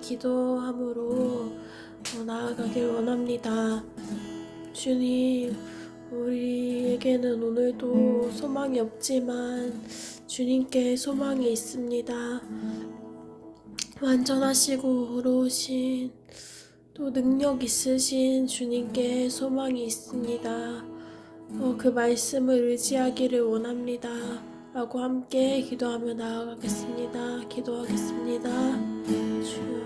기도함으로 나아가길 원합니다. 주님, 우리에게는 오늘도 소망이 없지만 주님께 소망이 있습니다. 완전하시고 의로우신 또 능력 있으신 주님께 소망이 있습니다. 그 말씀을 의지하기를 원합니다. 라고 함께 기도하며 나아가겠습니다. 기도하겠습니다. 주여.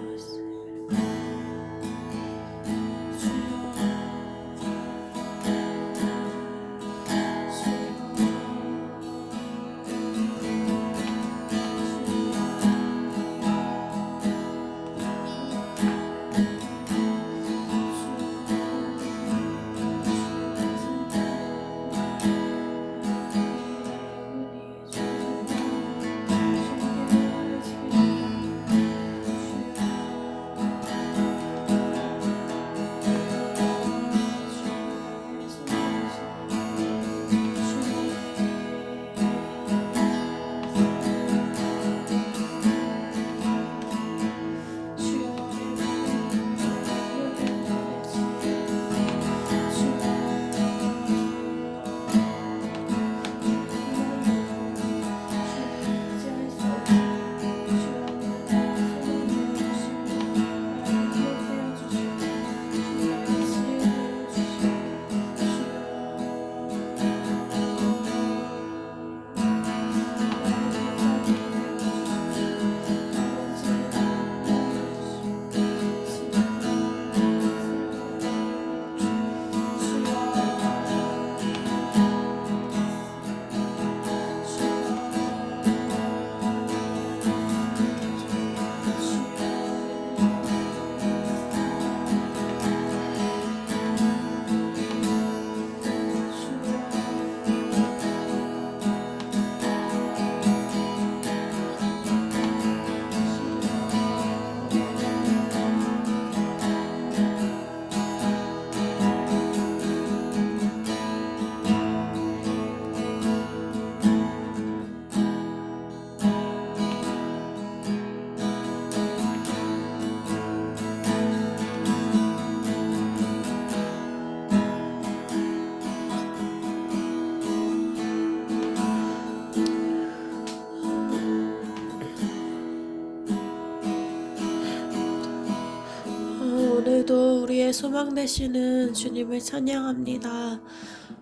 오늘도 우리의 소망 되시는 주님을 찬양합니다.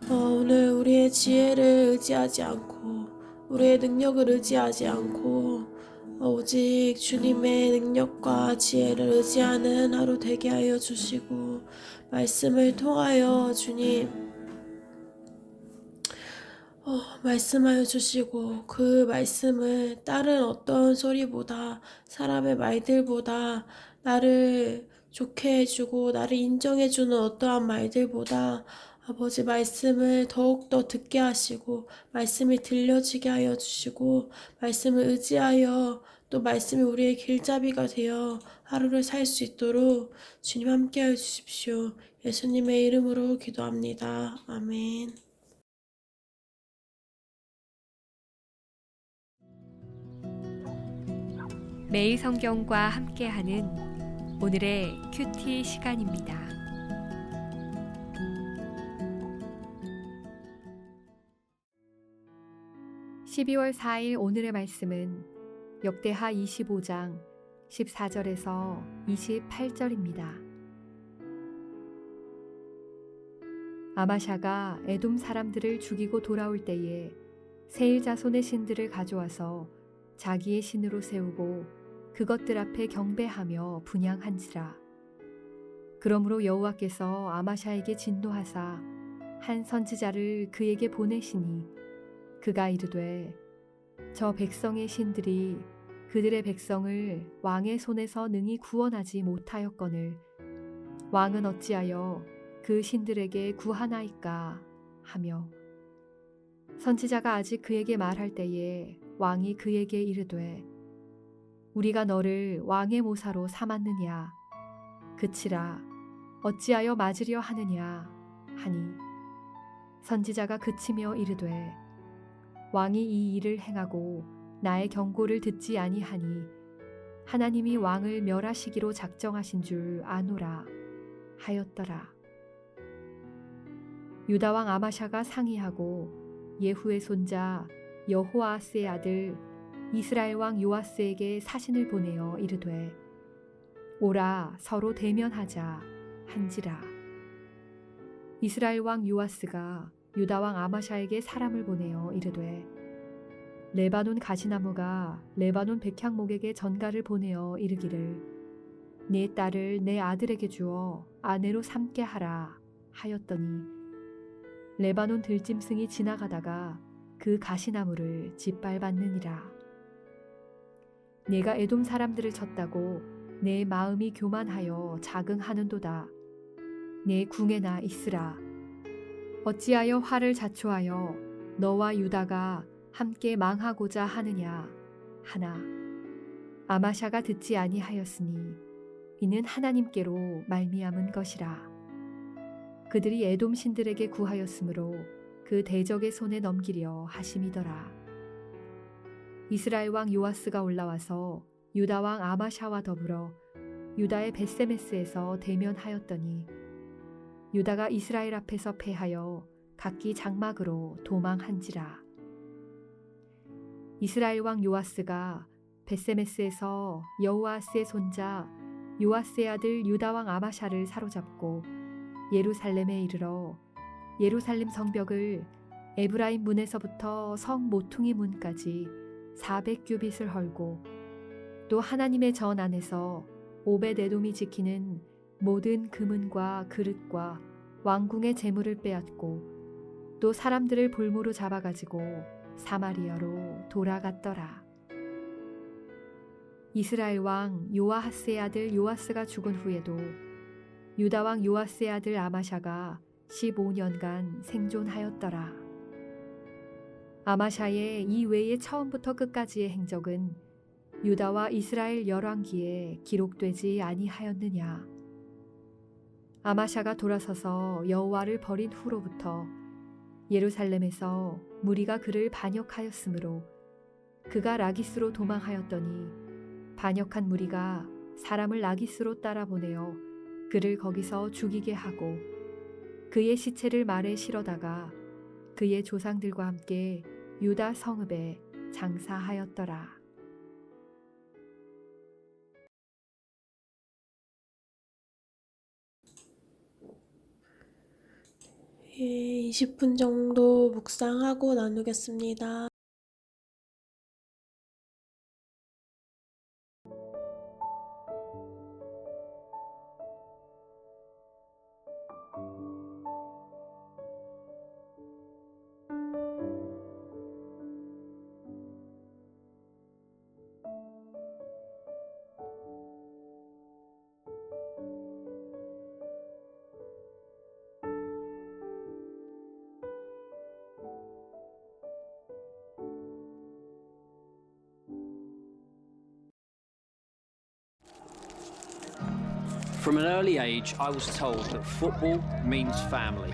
오늘 우리의 지혜를 의지하지 않고 우리의 능력을 의지하지 않고 오직 주님의 능력과 지혜를 의지하는 하루 되게 하여 주시고 말씀을 통하여 주님 말씀하여 주시고 그 말씀을 다른 어떤 소리보다 사람의 말들보다 나를 좋게 해주고 나를 인정해주는 어떠한 말들보다 아버지 말씀을 더욱더 듣게 하시고 말씀이 들려지게 하여 주시고 말씀을 의지하여 또 말씀이 우리의 길잡이가 되어 하루를 살 수 있도록 주님 함께하여 주십시오. 예수님의 이름으로 기도합니다. 아멘. 매일 성경과 함께하는 오늘의 큐티 시간입니다. (12월 4일) 오늘의 말씀은 역대하 25장 14절에서 28절입니다. 아마샤가 에돔 사람들을 죽이고 돌아올 때에 세일 자손의 신들을 가져와서 자기의 신으로 세우고 그것들 앞에 경배하며 분향한지라. 그러므로 여호와께서 아마샤에게 진노하사 한 선지자를 그에게 보내시니 그가 이르되 저 백성의 신들이 그들의 백성을 왕의 손에서 능히 구원하지 못하였거늘 왕은 어찌하여 그 신들에게 구하나이까 하며, 선지자가 아직 그에게 말할 때에 왕이 그에게 이르되 우리가 너를 왕의 모사로 삼았느냐 그치라 어찌하여 맞으려 하느냐 하니, 선지자가 그치며 이르되 왕이 이 일을 행하고 나의 경고를 듣지 아니하니 하나님이 왕을 멸하시기로 작정하신 줄 아노라 하였더라. 유다 왕 아마샤가 상의하고 예후의 손자 여호아스의 아들 이스라엘 왕 요아스에게 사신을 보내어 이르되 오라 서로 대면하자 한지라. 이스라엘 왕 요아스가 유다 왕 아마샤에게 사람을 보내어 이르되 레바논 가시나무가 레바논 백향목에게 전가를 보내어 이르기를 네 딸을 내 아들에게 주어 아내로 삼게 하라 하였더니 레바논 들짐승이 지나가다가 그 가시나무를 짓밟았느니라. 내가 에돔 사람들을 쳤다고 내 마음이 교만하여 자긍하는도다. 내 궁에나 있으라. 어찌하여 화를 자초하여 너와 유다가 함께 망하고자 하느냐 하나 아마샤가 듣지 아니하였으니 이는 하나님께로 말미암은 것이라. 그들이 에돔 신들에게 구하였으므로 그 대적의 손에 넘기려 하심이더라. 이스라엘 왕 요아스가 올라와서 유다 왕 아마샤와 더불어 유다의 벳세메스에서 대면하였더니 유다가 이스라엘 앞에서 패하여 각기 장막으로 도망한지라. 이스라엘 왕 요아스가 벳세메스에서 여호아스의 손자 요아스의 아들 유다 왕 아마샤를 사로잡고 예루살렘에 이르러 예루살렘 성벽을 에브라임 문에서부터 성 모퉁이 문까지 400규빗을 헐고 또 하나님의 전 안에서 오벳에돔이 지키는 모든 금은과 그릇과 왕궁의 재물을 빼앗고 또 사람들을 볼모로 잡아가지고 사마리아로 돌아갔더라. 이스라엘 왕 요아하스의 아들 요아스가 죽은 후에도 유다 왕 요아스의 아들 아마샤가 15년간 생존하였더라. 아마샤의 이 외의 처음부터 끝까지의 행적은 유다와 이스라엘 열왕기에 기록되지 아니하였느냐. 아마샤가 돌아서서 여호와를 버린 후로부터 예루살렘에서 무리가 그를 반역하였으므로 그가 라기스로 도망하였더니 반역한 무리가 사람을 라기스로 따라 보내어 그를 거기서 죽이게 하고 그의 시체를 말에 실어다가 그의 조상들과 함께 유다 성읍에 장사하였더라. 예, 20분 정도 묵상하고 나누겠습니다. From an early age, I was told that football means family.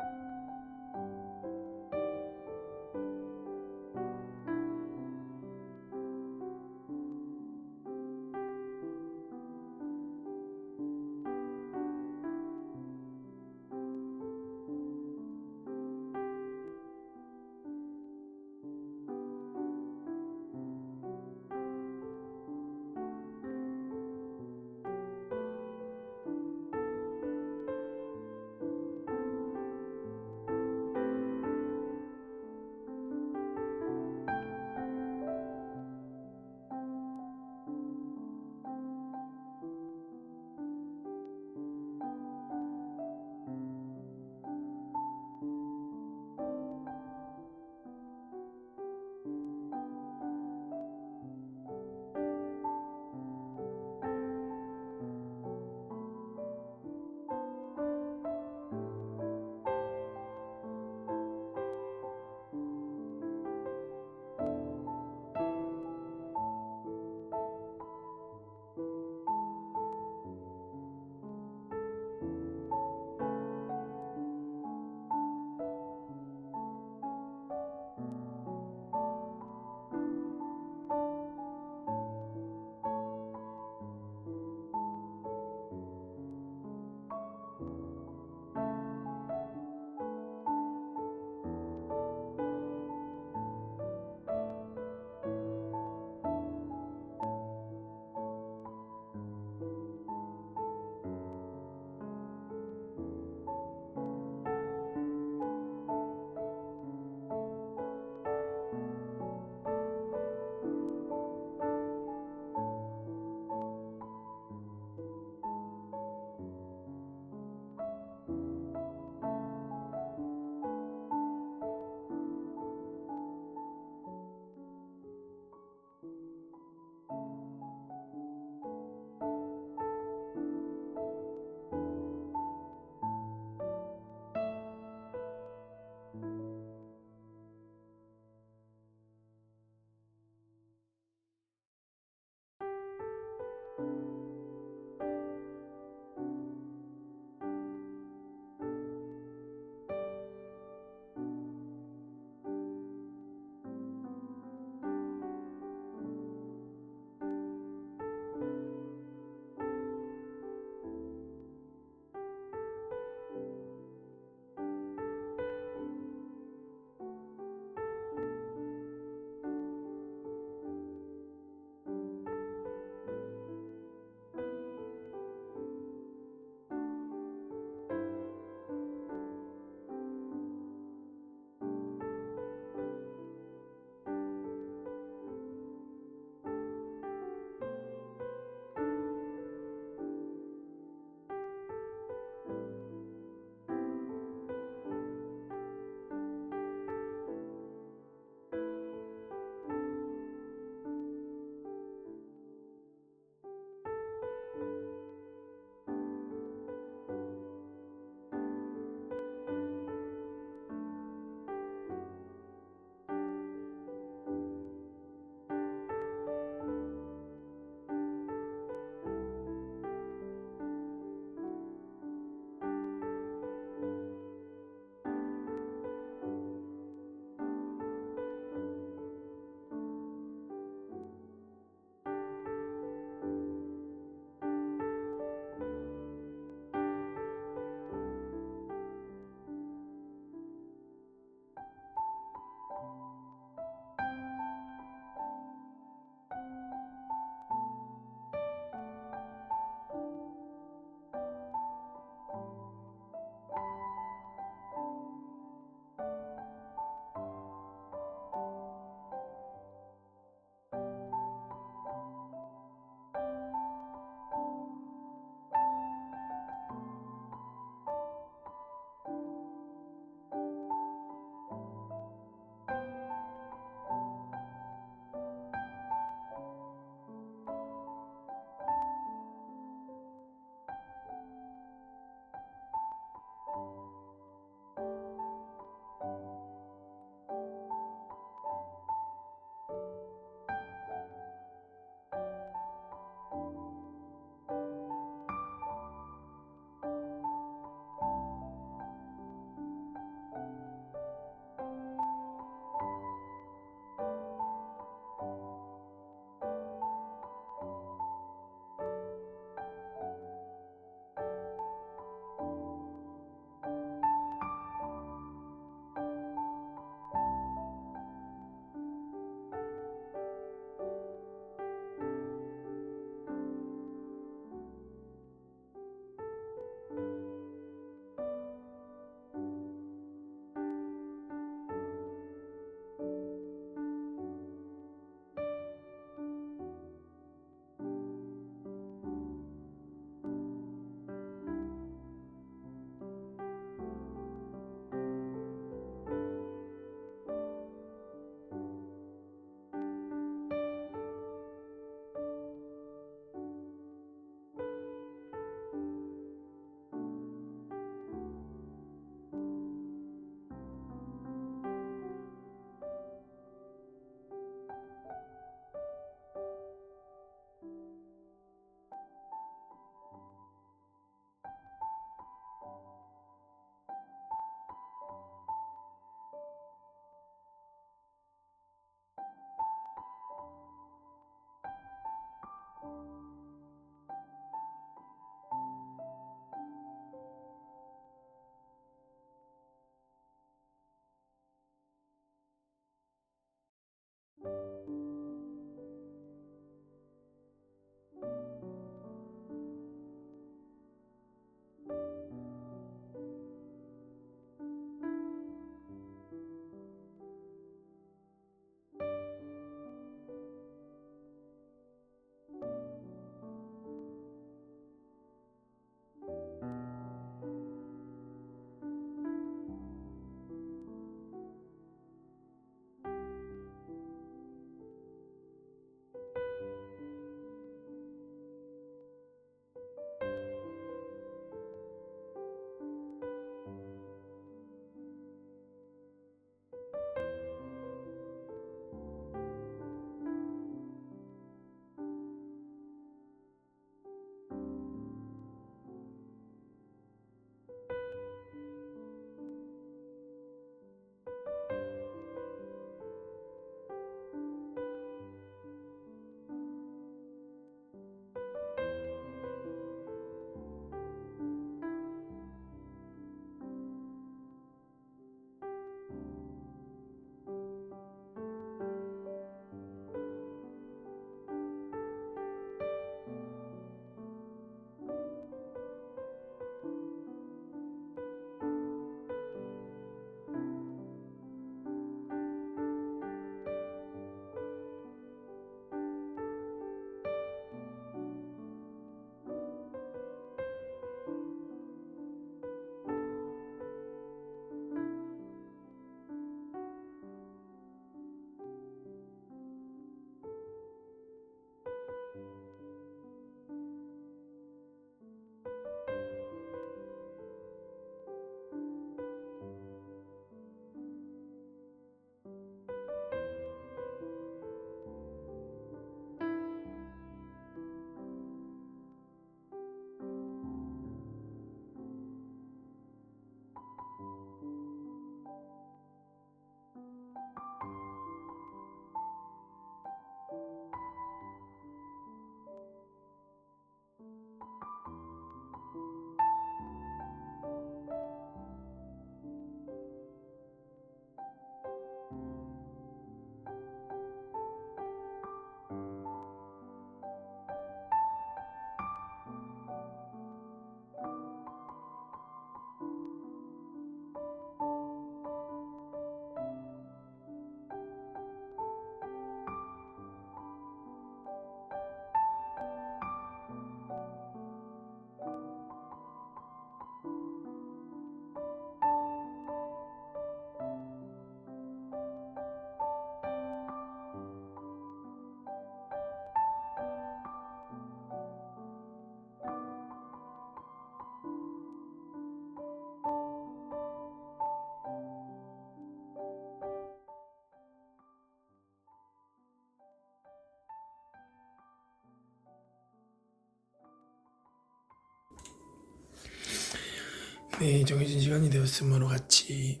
네, 정해진 시간이 되었으므로 같이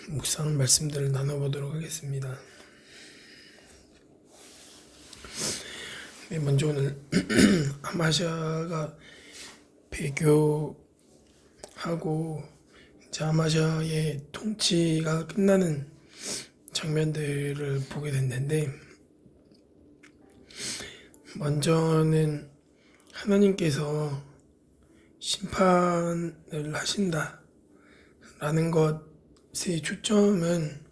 묵상 말씀들을 나눠보도록 하겠습니다. 네, 먼저 오늘 아마샤가 배교하고 이제 아마샤의 통치가 끝나는 장면들을 보게 됐는데, 먼저는 하나님께서 심판을 하신다 라는 것의 초점은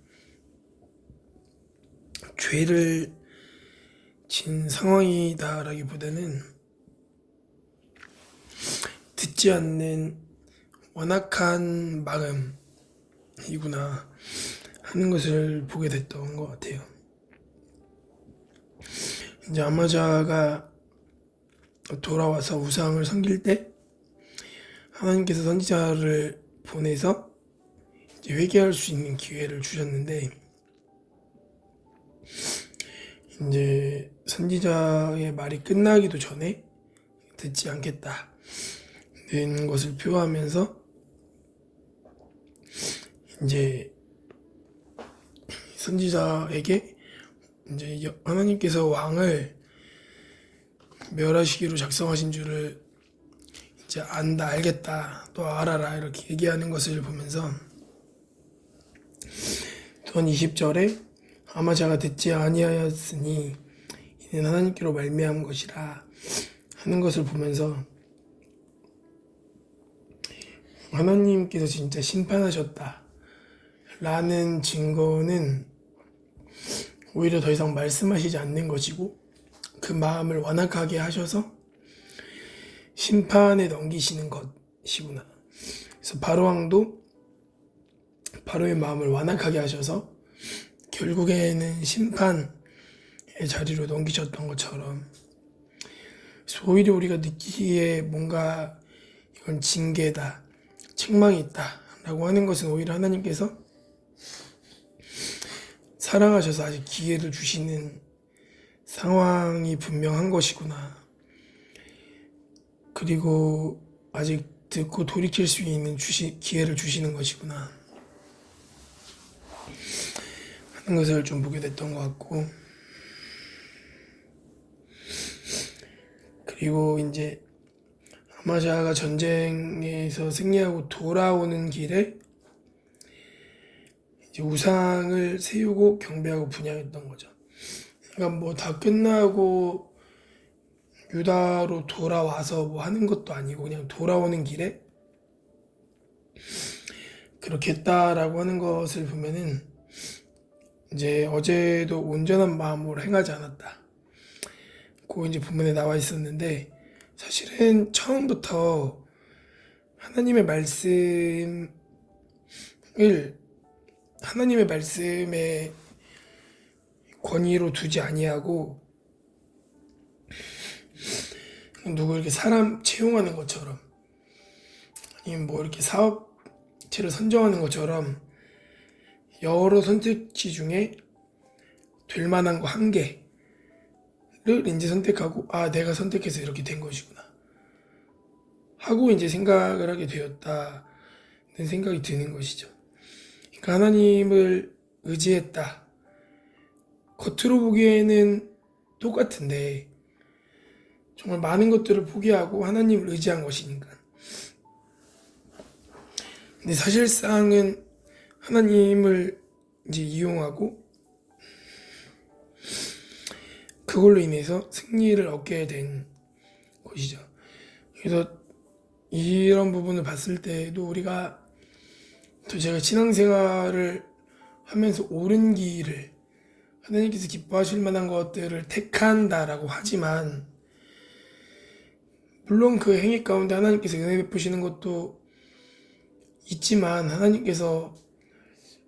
죄를 진 상황이다 라기보다는 듣지 않는 완악한 마음이구나 하는 것을 보게 됐던 것 같아요. 이제 아마자가 돌아와서 우상을 섬길 때 하나님께서 선지자를 보내서 이제 회개할 수 있는 기회를 주셨는데, 이제 선지자의 말이 끝나기도 전에 듣지 않겠다는 것을 표하면서 이제 선지자에게 이제 하나님께서 왕을 멸하시기로 작성하신 줄을 이제 안다, 알겠다, 또 알아라 이렇게 얘기하는 것을 보면서, 또한 20절에 아마자가 듣지 아니하였으니 이는 하나님께로 말미암은 것이라 하는 것을 보면서 하나님께서 진짜 심판하셨다 라는 증거는 오히려 더 이상 말씀하시지 않는 것이고, 그 마음을 완악하게 하셔서 심판에 넘기시는 것이구나. 그래서 바로왕도 바로의 마음을 완악하게 하셔서 결국에는 심판의 자리로 넘기셨던 것처럼, 그래서 오히려 우리가 느끼기에 뭔가 이건 징계다, 책망이 있다 라고 하는 것은 오히려 하나님께서 사랑하셔서 아직 기회를 주시는 상황이 분명한 것이구나, 그리고 아직 듣고 돌이킬 수 있는 기회를 주시는 것이구나 하는 것을 좀 보게 됐던 것 같고, 그리고 이제 아마샤가 전쟁에서 승리하고 돌아오는 길에 이제 우상을 세우고 경배하고 분향했던 거죠. 그러니까 뭐 다 끝나고 유다로 돌아와서 뭐 하는 것도 아니고 그냥 돌아오는 길에 그렇게 했다라고 하는 것을 보면은 이제 어제도 온전한 마음으로 행하지 않았다, 그 이제 본문에 나와 있었는데, 사실은 처음부터 하나님의 말씀의 권위로 두지 아니하고 누구 이렇게 사람 채용하는 것처럼, 아니면 뭐 이렇게 사업체를 선정하는 것처럼 여러 선택지 중에 될 만한 거 한 개를 이제 선택하고, 아, 내가 선택해서 이렇게 된 것이구나 하고 이제 생각을 하게 되었다는 생각이 드는 것이죠. 그러니까 하나님을 의지했다, 겉으로 보기에는 똑같은데 정말 많은 것들을 포기하고 하나님을 의지한 것이니까. 근데 사실상은 하나님을 이제 이용하고 그걸로 인해서 승리를 얻게 된 것이죠. 그래서 이런 부분을 봤을 때도 우리가 또 제가 신앙생활을 하면서 옳은 길을, 하나님께서 기뻐하실 만한 것들을 택한다라고 하지만, 물론 그 행위 가운데 하나님께서 은혜 베푸시는 것도 있지만, 하나님께서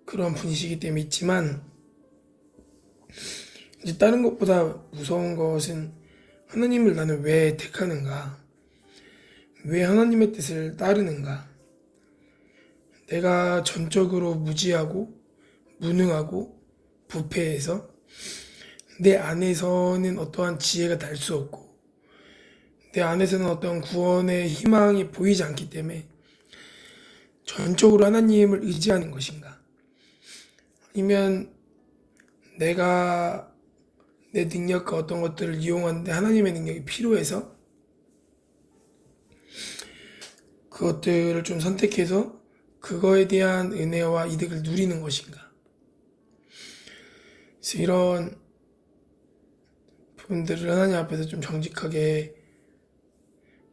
그런 분이시기 때문에 있지만, 이제 다른 것보다 무서운 것은 하나님을 나는 왜 택하는가, 왜 하나님의 뜻을 따르는가. 내가 전적으로 무지하고 무능하고 부패해서 내 안에서는 어떠한 지혜가 날 수 없고 내 안에서는 어떤 구원의 희망이 보이지 않기 때문에 전적으로 하나님을 의지하는 것인가? 아니면 내가 내 능력과 어떤 것들을 이용하는데 하나님의 능력이 필요해서 그것들을 좀 선택해서 그거에 대한 은혜와 이득을 누리는 것인가? 그래서 이런 부분들을 하나님 앞에서 좀 정직하게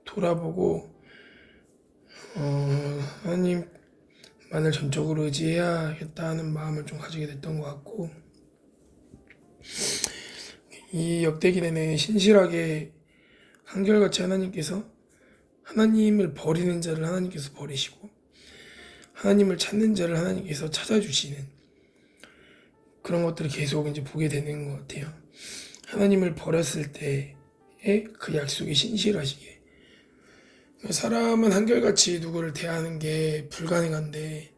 돌아보고 하나님만을 전적으로 의지해야겠다는 마음을 좀 가지게 됐던 것 같고, 이 역대기 내내 신실하게 한결같이 하나님께서 하나님을 버리는 자를 하나님께서 버리시고 하나님을 찾는 자를 하나님께서 찾아주시는 그런 것들을 계속 이제 보게 되는 것 같아요. 하나님을 버렸을 때의 그 약속이 신실하시게. 사람은 한결같이 누구를 대하는 게 불가능한데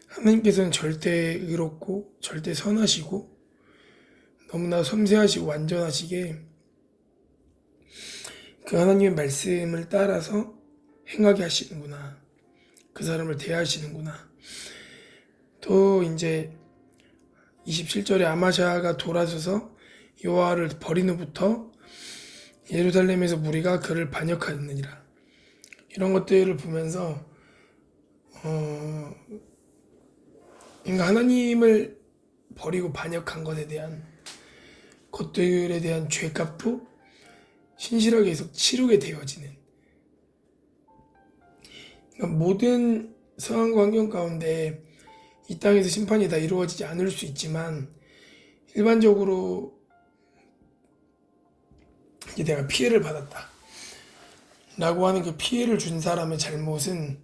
하나님께서는 절대 의롭고 절대 선하시고 너무나 섬세하시고 완전하시게 그 하나님의 말씀을 따라서 행하게 하시는구나. 그 사람을 대하시는구나. 또 이제 27절에 아마샤가 돌아서서 여호와를 버린 후부터 예루살렘에서 무리가 그를 반역하느니라. 이런 것들을 보면서 그러니까 하나님을 버리고 반역한 것에 대한 것들에 대한 죄값도 신실하게 계속 치르게 되어지는, 그러니까 모든 상황과 환경 가운데 이 땅에서 심판이 다 이루어지지 않을 수 있지만 일반적으로 이제 내가 피해를 받았다 라고 하는 그 피해를 준 사람의 잘못은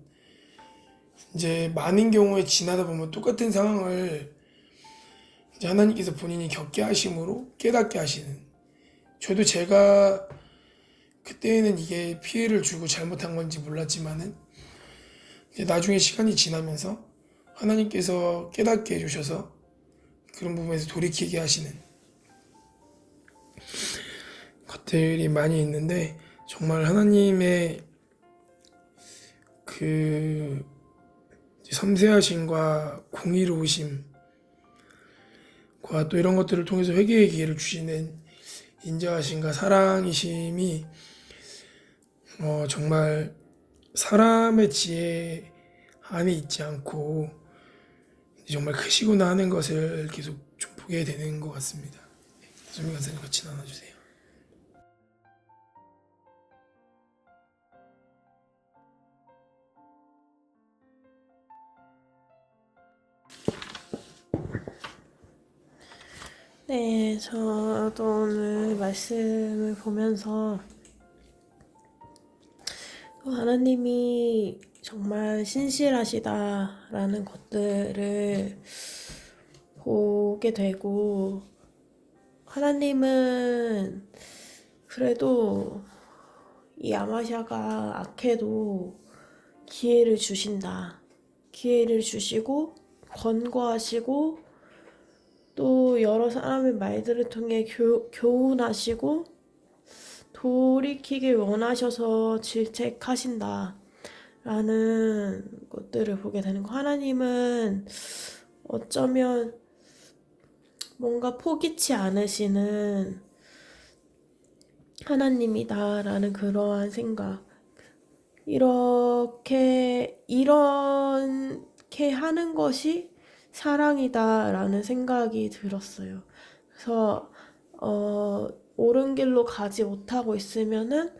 이제 많은 경우에 지나다 보면 똑같은 상황을 이제 하나님께서 본인이 겪게 하심으로 깨닫게 하시는, 저도 제가 그때는 이게 피해를 주고 잘못한 건지 몰랐지만은 이제 나중에 시간이 지나면서 하나님께서 깨닫게 해주셔서 그런 부분에서 돌이키게 하시는 것들이 많이 있는데, 정말 하나님의 그 섬세하심과 공의로우심과 또 이런 것들을 통해서 회개의 기회를 주시는 인자하심과 사랑이심이 정말 사람의 지혜 안에 있지 않고 정말 크시구나 하는 것을 계속 좀 보게 되는 것 같습니다. 주님 간사님 같이 나눠주세요. 네, 저도 오늘 말씀을 보면서 하나님이 정말 신실하시다라는 것들을 보게 되고, 하나님은 그래도 이 아마샤가 악해도 기회를 주신다. 기회를 주시고 권고하시고 또 여러 사람의 말들을 통해 교훈하시고 돌이키길 원하셔서 질책하신다 라는 것들을 보게 되는 거. 하나님은 어쩌면 뭔가 포기치 않으시는 하나님이다 라는 그러한 생각, 이렇게 하는 것이 사랑이다 라는 생각이 들었어요. 그래서 옳은 길로 가지 못하고 있으면은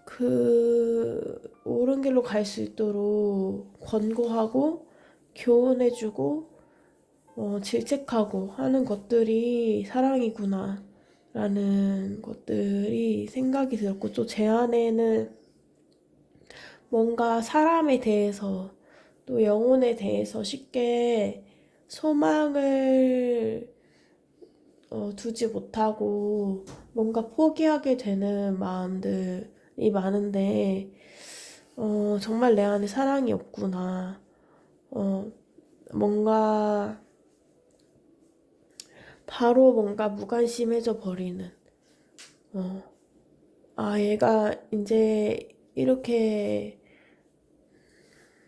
그 옳은 길로 갈 수 있도록 권고하고 교훈해주고 질책하고 하는 것들이 사랑이구나 라는 것들이 생각이 들었고, 또 제 안에는 뭔가 사람에 대해서 또 영혼에 대해서 쉽게 소망을 두지 못하고 뭔가 포기하게 되는 마음들이 많은데 정말 내 안에 사랑이 없구나. 뭔가 바로 뭔가 무관심해져 버리는 아, 얘가 이제 이렇게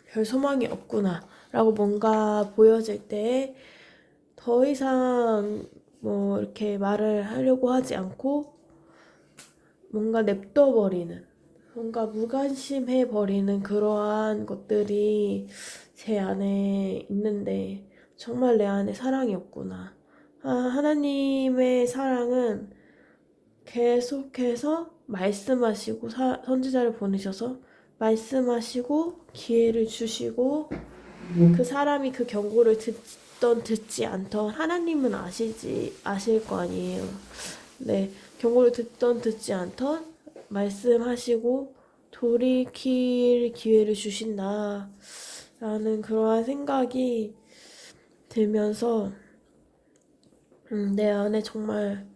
별 소망이 없구나 라고 뭔가 보여질 때 더 이상 뭐 이렇게 말을 하려고 하지 않고 뭔가 냅둬버리는, 뭔가 무관심해버리는 그러한 것들이 제 안에 있는데 정말 내 안에 사랑이 없구나. 아, 하나님의 사랑은 계속해서 말씀하시고 선지자를 보내셔서 말씀하시고 기회를 주시고 그 사람이 그 경고를 듣던 듣지 않던 하나님은 아실 거 아니에요. 네, 경고를 듣던 듣지 않던 말씀하시고 돌이킬 기회를 주신다 라는 그러한 생각이 들면서 내 안에 정말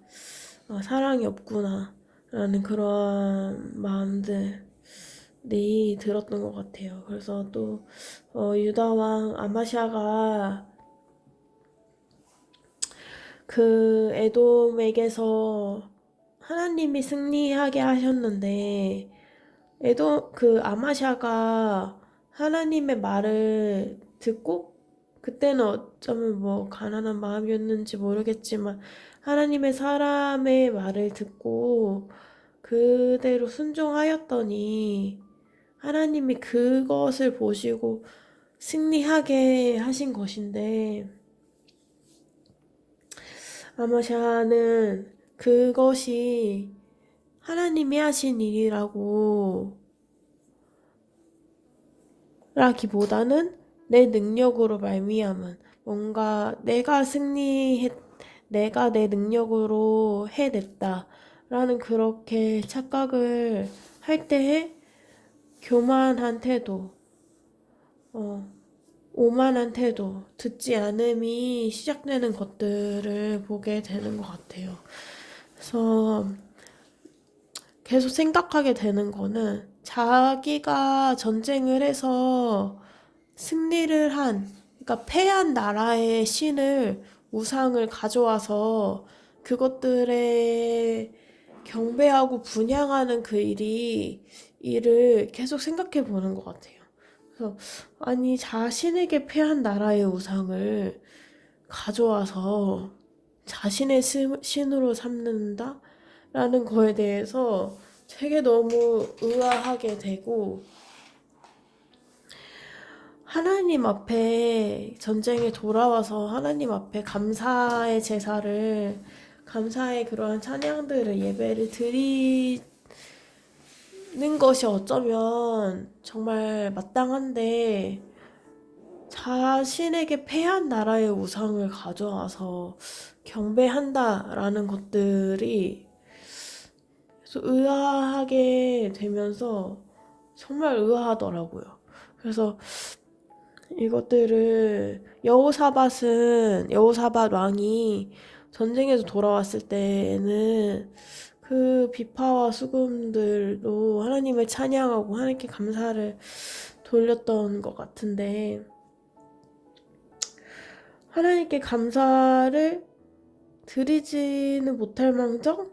사랑이 없구나 라는 그러한 마음들이 들었던 것 같아요. 그래서 또 유다왕 아마샤가 그 에돔에게서 하나님이 승리하게 하셨는데 그 아마샤가 하나님의 말을 듣고 그때는 어쩌면 뭐 가난한 마음이었는지 모르겠지만 하나님의 사람의 말을 듣고 그대로 순종하였더니 하나님이 그것을 보시고 승리하게 하신 것인데 아마샤는 그것이 하나님이 하신 일이라고 라기보다는 내 능력으로 말미암은 뭔가 내가 내 능력으로 해냈다 라는 그렇게 착각을 할 때에 교만한 태도, 오만한 태도, 듣지 않음이 시작되는 것들을 보게 되는 것 같아요. 그래서 계속 생각하게 되는 거는 자기가 전쟁을 해서 승리를 그러니까 패한 나라의 신을, 우상을 가져와서 그것들에 경배하고 분향하는 그 일을 계속 생각해 보는 것 같아요. 그래서, 아니, 자신에게 패한 나라의 우상을 가져와서 자신의 신으로 삼는다? 라는 거에 대해서 되게 너무 의아하게 되고, 하나님 앞에 전쟁에 돌아와서 하나님 앞에 감사의 감사의 그러한 찬양들을 예배를 드리는 것이 어쩌면 정말 마땅한데 자신에게 패한 나라의 우상을 가져와서 경배한다라는 것들이 그래서 의아하게 되면서 정말 의아하더라고요. 그래서 이것들을 여호사밧 왕이 전쟁에서 돌아왔을 때에는 그 비파와 수금들도 하나님을 찬양하고 하나님께 감사를 돌렸던 것 같은데 하나님께 감사를 드리지는 못할 망정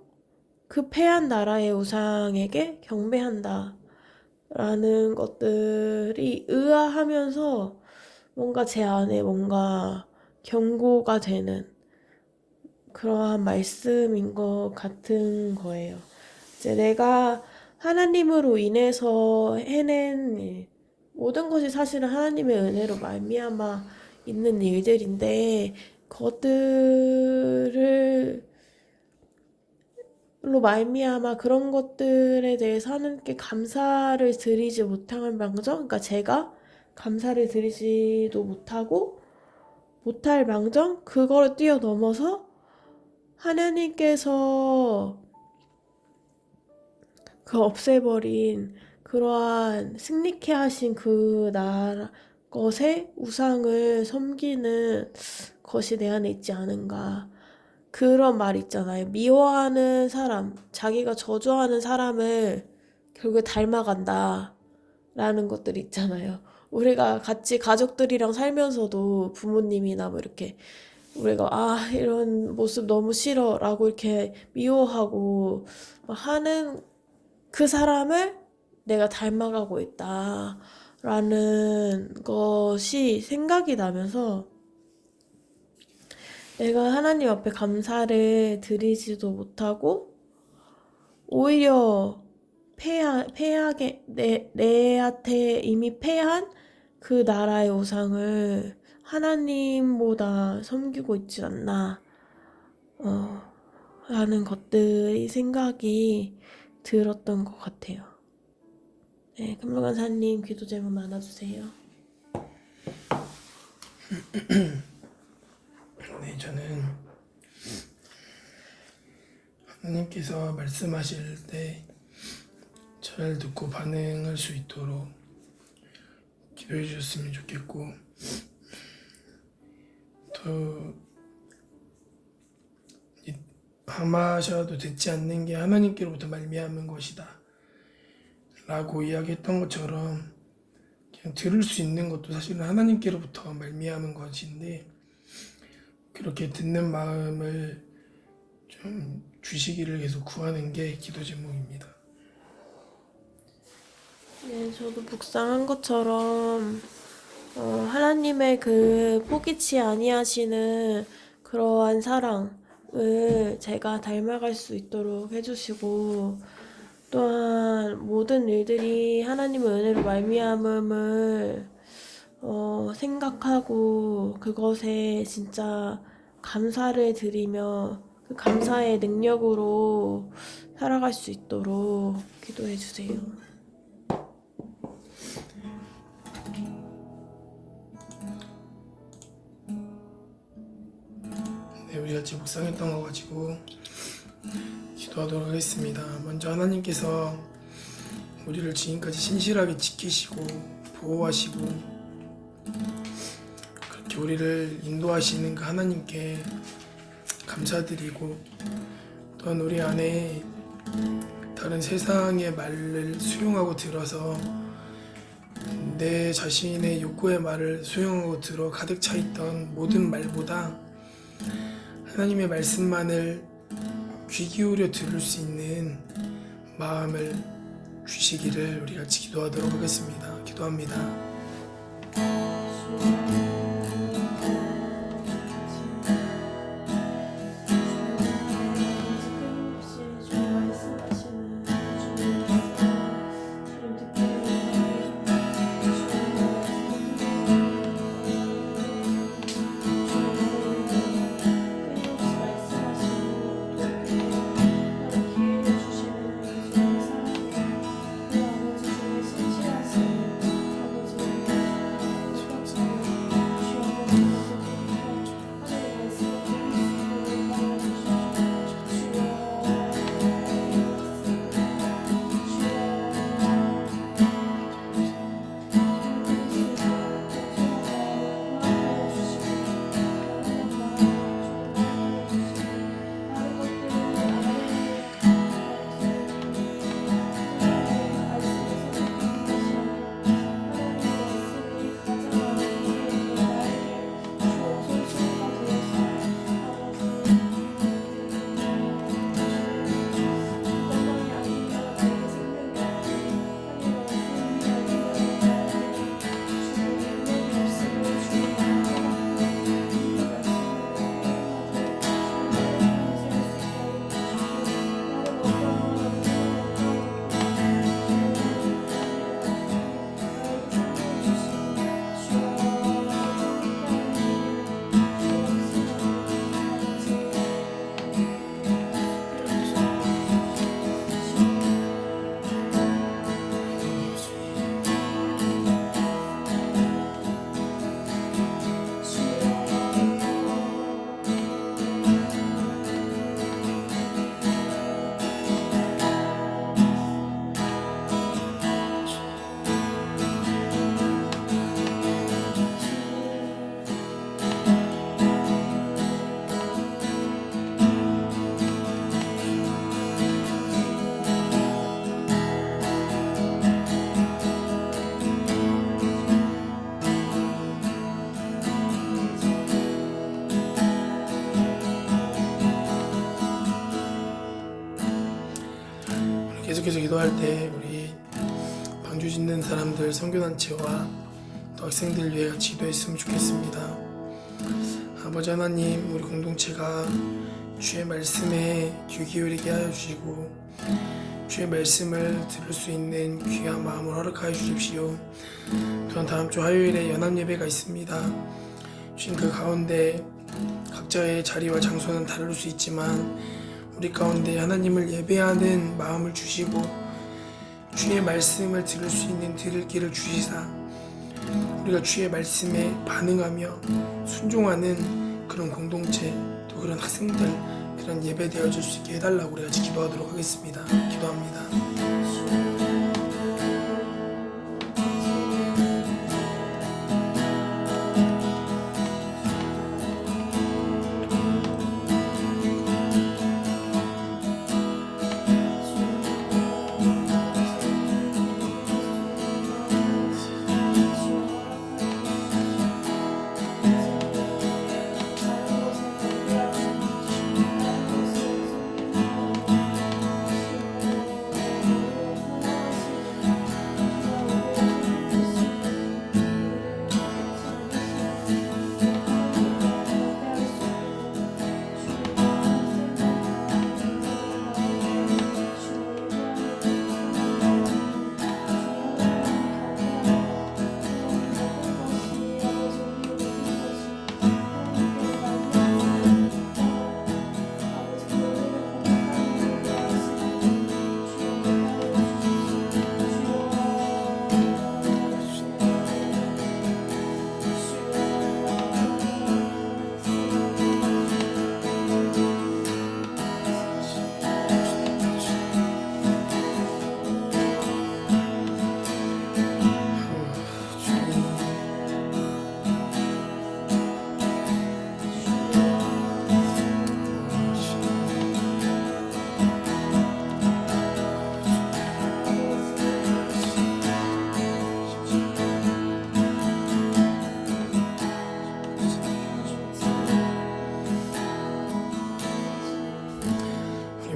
그 패한 나라의 우상에게 경배한다 라는 것들이 의아하면서 뭔가 제 안에 뭔가 경고가 되는 그러한 말씀인 것 같은 거예요. 이제 내가 하나님으로 인해서 해낸 일, 모든 것이 사실은 하나님의 은혜로 말미암아 있는 일들인데 그것들을 로 말미암아 그런 것들에 대해서 하나님께 감사를 드리지 못한 망정, 그러니까 제가 감사를 드리지도 못할 망정, 그거를 뛰어넘어서 하나님께서 그 없애버린 그러한 승리케 하신 그 나라 것의 우상을 섬기는 것이 내 안에 있지 않은가. 그런 말 있잖아요. 미워하는 사람, 자기가 저주하는 사람을 결국에 닮아간다. 라는 것들 있잖아요. 우리가 같이 가족들이랑 살면서도 부모님이나 뭐 이렇게 우리가 이런 모습 너무 싫어 라고 이렇게 미워하고 막 하는 그 사람을 내가 닮아가고 있다라는 것이 생각이 나면서 내가 하나님 앞에 감사를 드리지도 못하고 오히려 패하게 내한테 이미 패한 그 나라의 우상을 하나님보다 섬기고 있지 않나 라는 것들이 생각이 들었던 것 같아요. 네, 금루간사님 기도 제목 나눠주세요. 네, 저는 하나님께서 말씀하실 때 잘 듣고 반응할 수 있도록 기도해 주셨으면 좋겠고, 또 아마셔도 듣지 않는 게 하나님께로부터 말미암은 것이다 라고 이야기했던 것처럼, 그냥 들을 수 있는 것도 사실은 하나님께로부터 말미암은 것인데, 그렇게 듣는 마음을 좀 주시기를 계속 구하는 게 기도 제목입니다. 네, 저도 묵상한 것처럼 하나님의 그 포기치 아니하시는 그러한 사랑을 제가 닮아갈 수 있도록 해주시고, 또한 모든 일들이 하나님의 은혜로 말미암음을 생각하고 그것에 진짜 감사를 드리며 그 감사의 능력으로 살아갈 수 있도록 기도해 주세요. 네, 우리 같이 묵상했던 거 가지고 기도하도록 하겠습니다. 먼저 하나님께서 우리를 지금까지 신실하게 지키시고 보호하시고 그렇게 우리를 인도하시는 그 하나님께 감사드리고, 또한 우리 안에 다른 세상의 말을 수용하고 들어서 내 자신의 욕구의 말을 수용하고 들어 가득 차 있던 모든 말보다 하나님의 말씀만을 귀 기울여 들을 수 있는 마음을 주시기를 우리 같이 기도하도록 하겠습니다. 기도합니다. 계속해서 기도할 때 우리 방주 짓는 사람들 선교단체와 또 학생들 위해 같이 기도했으면 좋겠습니다. 아버지 하나님, 우리 공동체가 주의 말씀에 귀 기울이게 하여 주시고 주의 말씀을 들을 수 있는 귀한 마음을 허락하여 주십시오. 또한 다음 주 화요일에 연합 예배가 있습니다. 주님, 그 가운데 각자의 자리와 장소는 다를 수 있지만 우리 가운데 하나님을 예배하는 마음을 주시고 주의 말씀을 들을 수 있는 들을 길을 주시사 우리가 주의 말씀에 반응하며 순종하는 그런 공동체, 또 그런 학생들, 그런 예배 되어질 수 있게 해달라고 우리 같이 기도하도록 하겠습니다. 기도합니다.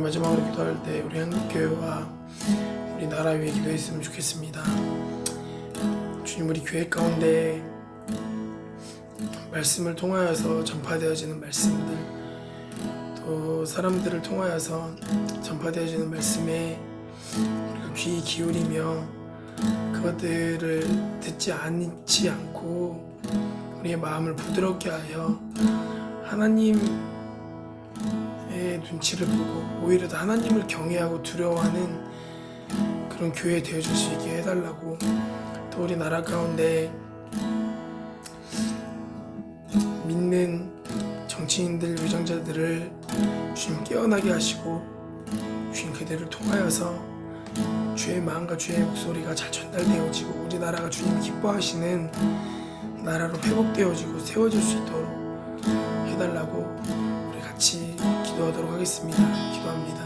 마지막으로 기도할 때 우리 한국교회와 우리 나라 위해 기도했으면 좋겠습니다. 주님, 우리 교회 가운데 말씀을 통하여서 전파되어지는 말씀들, 또 사람들을 통하여서 전파되어지는 말씀에 우리가 귀 기울이며 그것들을 듣지 않지 않고 우리의 마음을 부드럽게 하여 하나님의 눈치를 보고 오히려 더 하나님을 경외하고 두려워하는 그런 교회 되어줄 수 있게 해달라고, 또 우리 나라 가운데 믿는 정치인들, 위정자들을 주님 깨어나게 하시고 주님 그들을 통하여서 주의 마음과 주의 목소리가 잘 전달되어지고 우리나라가 주님이 기뻐하시는 나라로 회복되어지고 세워질 수 있도록 해달라고 우리 같이 기도하도록 하겠습니다. 기도합니다.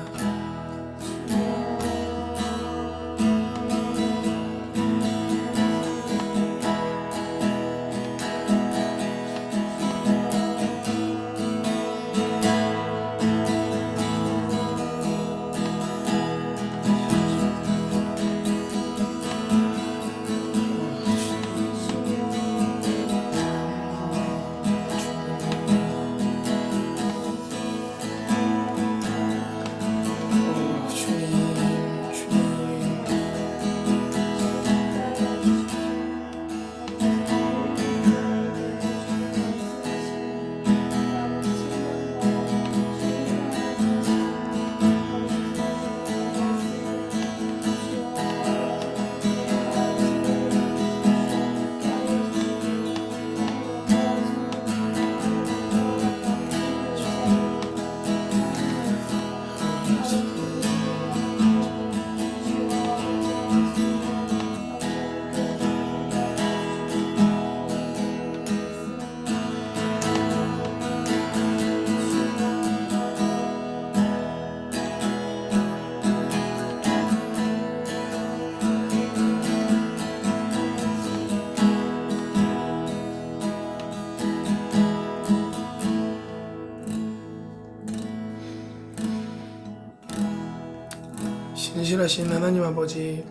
진실하신 하나님 아버지,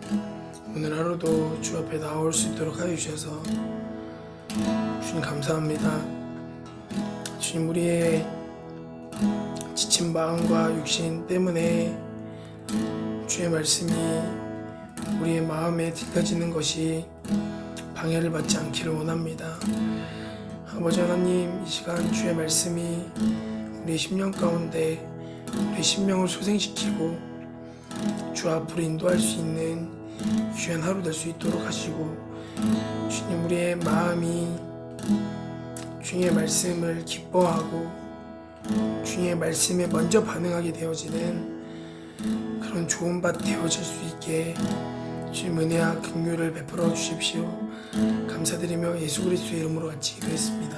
오늘 하루도 주 앞에 나올 수 있도록 하여 주셔서 주님 감사합니다. 주님, 우리의 지친 마음과 육신 때문에 주의 말씀이 우리의 마음에 들려지는 것이 방해를 받지 않기를 원합니다. 아버지 하나님, 이 시간 주의 말씀이 우리의 심령 가운데 우리의 심령을 소생시키고 주 앞으로 인도할 수 있는 귀한 하루 될 수 있도록 하시고, 주님, 우리의 마음이 주의 말씀을 기뻐하고 주의 말씀에 먼저 반응하게 되어지는 그런 좋은 밭 되어질 수 있게 주님 은혜와 긍휼을 베풀어 주십시오. 감사드리며 예수 그리스도의 이름으로 같이 기도했습니다.